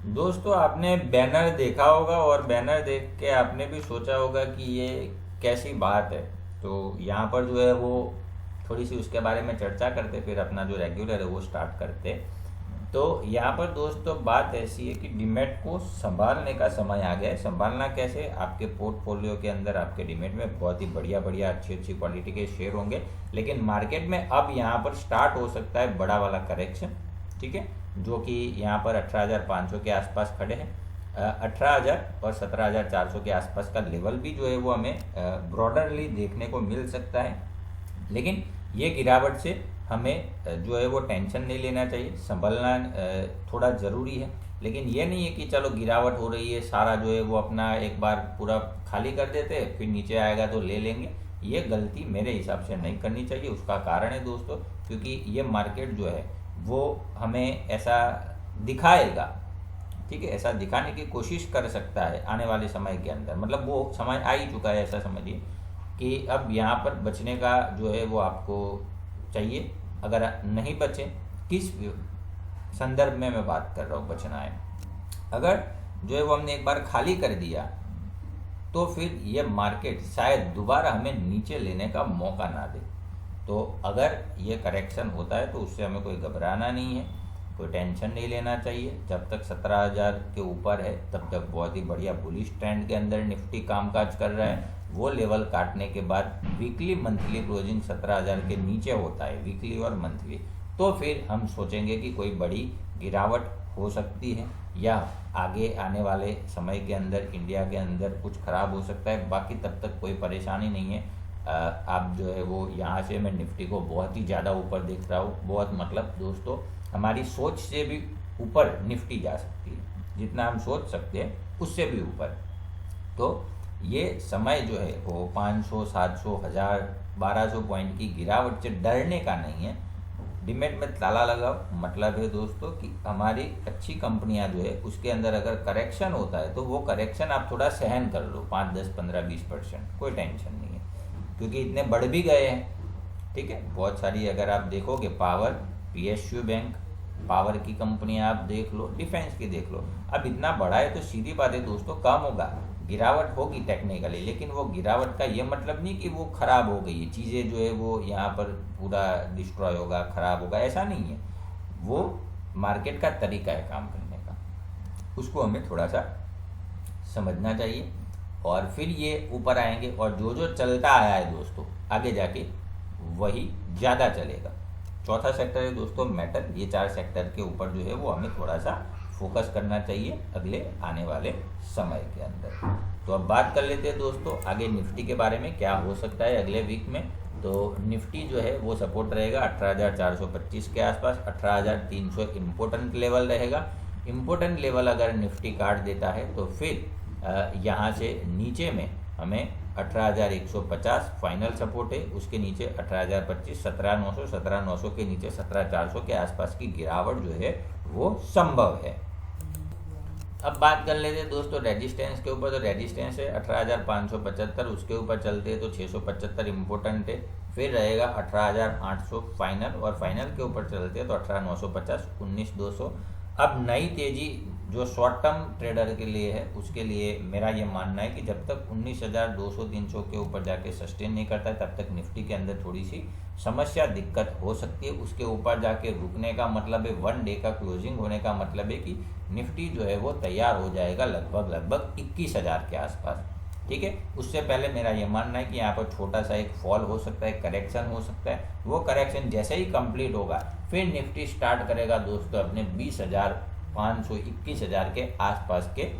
दोस्तों आपने बैनर देखा होगा और बैनर देख के आपने भी सोचा होगा कि ये कैसी बात है। तो यहाँ पर जो है वो थोड़ी सी उसके बारे में चर्चा करते, फिर अपना जो रेगुलर है वो स्टार्ट करते। तो यहाँ पर दोस्तों बात ऐसी है कि डीमैट को संभालने का समय आ गया है। संभालना कैसे? आपके पोर्टफोलियो के अंदर आपके डीमैट में बहुत ही बढ़िया बढ़िया अच्छी अच्छी क्वालिटी के शेयर होंगे, लेकिन मार्केट में अब यहाँ पर स्टार्ट हो सकता है बड़ा वाला करेक्शन। ठीक है, जो कि यहाँ पर 18,500 के आसपास खड़े हैं। 18,000 और 17,400 के आसपास का लेवल भी जो है वो हमें ब्रॉडरली देखने को मिल सकता है। लेकिन ये गिरावट से हमें जो है वो टेंशन नहीं लेना चाहिए, संभलना थोड़ा ज़रूरी है। लेकिन ये नहीं है कि चलो गिरावट हो रही है सारा जो है वो अपना एक बार पूरा खाली कर देते फिर नीचे आएगा तो ले लेंगे। ये गलती मेरे हिसाब से नहीं करनी चाहिए। उसका कारण है दोस्तों, क्योंकि ये मार्केट जो है वो हमें ऐसा दिखाएगा। ठीक है, ऐसा दिखाने की कोशिश कर सकता है आने वाले समय के अंदर। मतलब वो समय आ ही चुका है, ऐसा समझिए कि अब यहाँ पर बचने का जो है वो आपको चाहिए। अगर नहीं बचे, किस संदर्भ में मैं बात कर रहा हूँ बचना है, अगर जो है वो हमने एक बार खाली कर दिया तो फिर ये मार्केट शायद दोबारा हमें नीचे लेने का मौका ना दे। तो अगर ये करेक्शन होता है तो उससे हमें कोई घबराना नहीं है, कोई टेंशन नहीं लेना चाहिए। जब तक 17,000 के ऊपर है तब तक बहुत ही बढ़िया बुलिश ट्रेंड के अंदर निफ्टी कामकाज कर रहा है। वो लेवल काटने के बाद वीकली मंथली क्लोजिंग 17,000 के नीचे होता है, वीकली और मंथली, तो फिर हम सोचेंगे कि कोई बड़ी गिरावट हो सकती है या आगे आने वाले समय के अंदर इंडिया के अंदर कुछ खराब हो सकता है। बाकी तब तक कोई परेशानी नहीं है। आप जो है वो यहाँ से मैं निफ्टी को बहुत ही ज़्यादा ऊपर देख रहा हूँ। बहुत मतलब दोस्तों हमारी सोच से भी ऊपर निफ्टी जा सकती है, जितना हम सोच सकते हैं उससे भी ऊपर। तो ये समय जो है वो 500, 700, 1000, 1200 पॉइंट की गिरावट से डरने का नहीं है। डीमैट में ताला लगाओ, मतलब है दोस्तों कि हमारी अच्छी कंपनियां जो है उसके अंदर अगर करेक्शन होता है तो वो करेक्शन आप थोड़ा सहन कर लो, 5, 10, 15, 20%, कोई टेंशन नहीं है, क्योंकि इतने बढ़ भी गए हैं। ठीक है, बहुत सारी अगर आप देखोगे पावर, पीएसयू बैंक, पावर की कंपनियां आप देख लो, डिफेंस की देख लो, अब इतना बढ़ा है तो सीधी बात है दोस्तों कम होगा, गिरावट होगी टेक्निकली। लेकिन वो गिरावट का ये मतलब नहीं कि वो खराब हो गई है, चीज़ें जो है वो यहाँ पर पूरा डिस्ट्रॉय होगा, खराब होगा, ऐसा नहीं है। वो मार्केट का तरीका है काम करने का, उसको हमें थोड़ा सा समझना चाहिए और फिर ये ऊपर आएंगे। और जो जो चलता आया है दोस्तों आगे जाके वही ज़्यादा चलेगा। चौथा सेक्टर है दोस्तों मेटल। ये 4 सेक्टर के ऊपर जो है वो हमें थोड़ा सा फोकस करना चाहिए अगले आने वाले समय के अंदर। तो अब बात कर लेते हैं दोस्तों आगे निफ्टी के बारे में, क्या हो सकता है अगले वीक में। तो निफ्टी जो है वो सपोर्ट रहेगा 18,425 के आसपास। 18,300 इम्पोर्टेंट लेवल रहेगा। इम्पोर्टेंट लेवल अगर निफ्टी काट देता है तो फिर यहाँ से नीचे में हमें 18,150 फाइनल सपोर्ट है। उसके नीचे 18,025, 17,900, 17,900 के नीचे 17,400 के आसपास की गिरावट जो है वो संभव है। अब बात कर लेते हैं दोस्तों रेजिस्टेंस के ऊपर। तो रेजिस्टेंस है 18,575, उसके ऊपर चलते हैं तो 675 इम्पोर्टेंट है। फिर रहेगा 18,800 फाइनल, और फाइनल के ऊपर चलते हैं तो 18,950, 19,200। अब नई तेजी जो शॉर्ट टर्म ट्रेडर के लिए है उसके लिए मेरा ये मानना है कि जब तक 19,200, 300 के ऊपर जाके सस्टेन नहीं करता है तब तक निफ्टी के अंदर थोड़ी सी समस्या दिक्कत हो सकती है। उसके ऊपर जाके रुकने का मतलब है 1 डे का क्लोजिंग होने का मतलब है कि निफ्टी जो है वो तैयार हो जाएगा लगभग 21,000 के आसपास। ठीक है, उससे पहले मेरा ये मानना है कि यहाँ पर छोटा सा एक फॉल हो सकता है, करेक्शन हो सकता है। वो करेक्शन जैसे ही कंप्लीट होगा फिर निफ्टी स्टार्ट करेगा दोस्तों अपने 20,500, 21,000 के आसपास के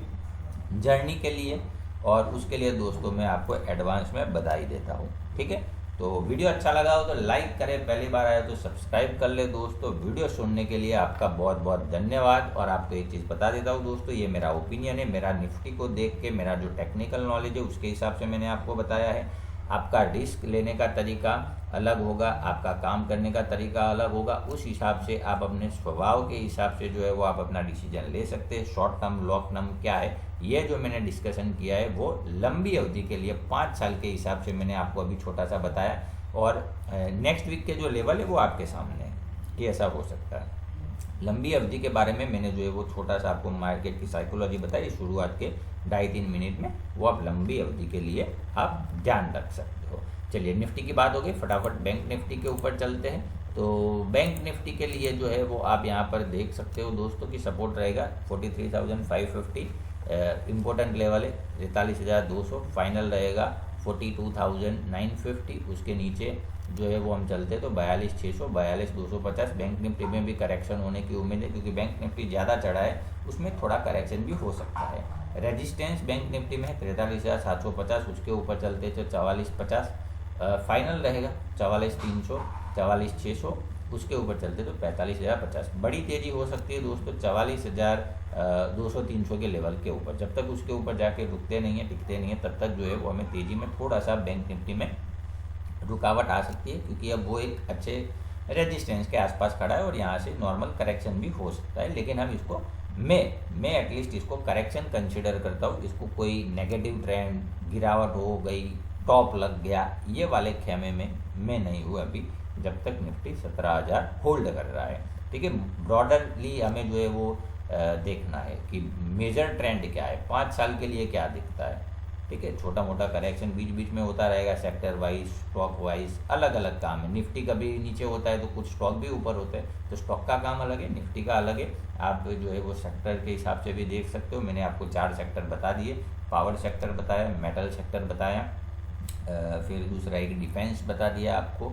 जर्नी के लिए। और उसके लिए दोस्तों मैं आपको एडवांस में बधाई देता हूँ। ठीक है, तो वीडियो अच्छा लगा हो तो लाइक करें, पहली बार आए तो सब्सक्राइब कर ले दोस्तों। वीडियो सुनने के लिए आपका बहुत बहुत धन्यवाद। और आपको एक चीज़ बता देता हूँ दोस्तों, ये मेरा ओपिनियन है, मेरा निफ्टी को देख के मेरा जो टेक्निकल नॉलेज है उसके हिसाब से मैंने आपको बताया है। आपका रिस्क लेने का तरीका अलग होगा, आपका काम करने का तरीका अलग होगा, उस हिसाब से आप अपने स्वभाव के हिसाब से जो है वो आप अपना डिसीजन ले सकते हैं। शॉर्ट टर्म लॉन्ग टर्म क्या है, ये जो मैंने डिस्कशन किया है वो लंबी अवधि के लिए 5 साल के हिसाब से मैंने आपको अभी छोटा सा बताया। और नेक्स्ट वीक के जो लेवल है वो आपके सामने है कि ऐसा हो सकता है। लंबी अवधि के बारे में मैंने जो है वो छोटा सा आपको मार्केट की साइकोलॉजी बताई शुरुआत के 2.5-3 मिनट में, वो आप लंबी अवधि के लिए आप ध्यान रख सकते हो। चलिए निफ्टी की बात हो गई, फटाफट बैंक निफ्टी के ऊपर चलते हैं। तो बैंक निफ्टी के लिए जो है वो आप यहाँ पर देख सकते हो दोस्तों की सपोर्ट रहेगा 43,550, इम्पोर्टेंट लेवल है 43,200, फाइनल रहेगा 42,950। उसके नीचे जो है वो हम चलते तो 42,600, 42,250। बैंक निफ्टी में भी करेक्शन होने की उम्मीद है, क्योंकि बैंक निफ्टी ज़्यादा चढ़ा है, उसमें थोड़ा करेक्शन भी हो सकता है। रेजिस्टेंस बैंक निफ्टी में है 43,750, उसके ऊपर चलते तो 44,50, फाइनल रहेगा 44,300, 44,600। उसके ऊपर चलते तो 45,050। बड़ी तेज़ी हो सकती है दोस्तों 44,200-300 के लेवल के ऊपर। जब तक उसके ऊपर जाके रुकते नहीं है, टिकते नहीं है, तब तक जो है वो हमें तेज़ी में थोड़ा सा बैंक निफ्टी में रुकावट आ सकती है, क्योंकि अब वो एक अच्छे रेजिस्टेंस के आसपास खड़ा है और यहाँ से नॉर्मल करेक्शन भी हो सकता है। लेकिन हम इसको मैं एटलीस्ट इसको करेक्शन कंसिडर करता हूँ। इसको कोई नेगेटिव ट्रेंड, गिरावट हो गई, टॉप लग गया, ये वाले खेमे में मैं नहीं हूँ अभी, जब तक निफ्टी 17,000 होल्ड कर रहा है। ठीक है, ब्रॉडरली हमें जो है वो देखना है कि मेजर ट्रेंड क्या है, 5 साल के लिए क्या दिखता है। ठीक है, छोटा मोटा करेक्शन बीच बीच में होता रहेगा, सेक्टर वाइज, स्टॉक वाइज, अलग अलग काम है। निफ्टी कभी नीचे होता है तो कुछ स्टॉक भी ऊपर होते हैं, तो स्टॉक का काम अलग है, निफ्टी का अलग है। आप जो है वो सेक्टर के हिसाब से भी देख सकते हो। मैंने आपको 4 सेक्टर बता दिए, पावर सेक्टर बताया, मेटल सेक्टर बताया, फिर दूसरा एक डिफेंस बता दिया आपको,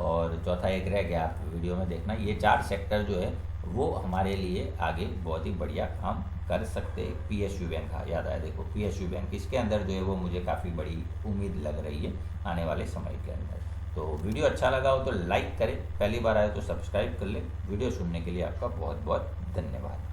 और चौथा एक रह गया, आप वीडियो में देखना। ये 4 सेक्टर जो है वो हमारे लिए आगे बहुत ही बढ़िया काम कर सकते हैं। PSU बैंक याद आया, देखो PSU बैंक, इसके अंदर जो है वो मुझे काफ़ी बड़ी उम्मीद लग रही है आने वाले समय के अंदर। तो वीडियो अच्छा लगा हो तो लाइक करें, पहली बार आए तो सब्सक्राइब कर ले। वीडियो सुनने के लिए आपका बहुत बहुत धन्यवाद।